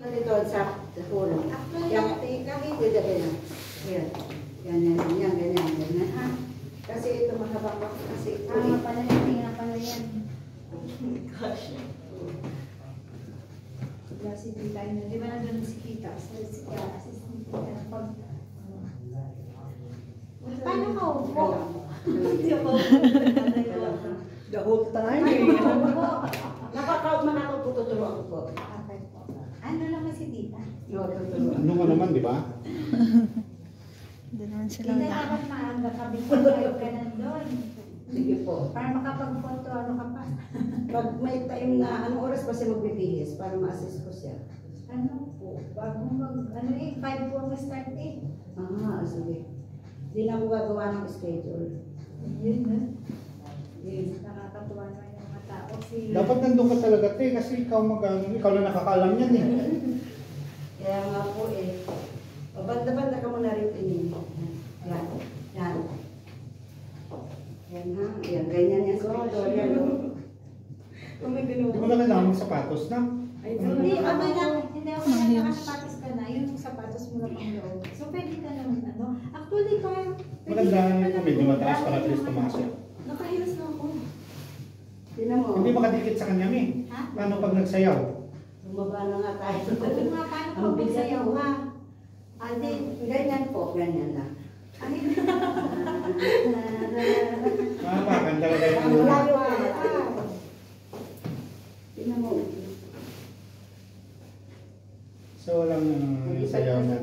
Dito sa hulog. Yang kahit dito na. Yan. Yan, ganyan. Ha? Kasi ito mahaba pa kasi ito. Tama pala yan, tingnan pala yan. Gosh. Wala si Tita yun. Di ba nandun si Tita? Si assistant Tita na pag... Paano ka upo? Hindi ako upo. The whole time. Nakaka-out man ako po, tuturuan ko po. Okay po. Ano naman si Tita? No, tuturuan. Ano mo naman, di ba? Doon naman sila Tita, dapat maaga ka before kayo ka nandun. Sige po. Para makapag-photo, ano ka pa? Pag may time na, anong oras pa siya magbibihis para ma-assist ko siya? Ano po? Bago mag, 5 po ang start eh. Sige. Hindi na ako gagawa ng schedule. Yun na. Yun. Nakakatuwa naman yung mga tao. Dapat nandun ka talaga, te, kasi ikaw ikaw na nakakalam yan eh. Kaya nga po eh. O, banda-banda ka muna rin tingin. Yan. Yan. Yan ha. Yan. Ganyan yan. Yan. Hindi mo na kailangan ng sapatos na. Hindi ako nakasapatos ka na. Yung sapatos mo na pang loob. So, pwede ka naman Actually, kaya... Maganda yung medyo mataas para at least tumasok. Nakahilas na ako. Tinan mo. Hindi makadikit sa kanya, mi. Ha? Paano pag nagsayaw? Bumaba na nga tayo. Oo nga, paano pag magsayaw ha? Ate, Ganyan po. Ganyan lang. ay... Maganda talaga yung ano. Malayo pa. Tinan mo. So, walang sayaw na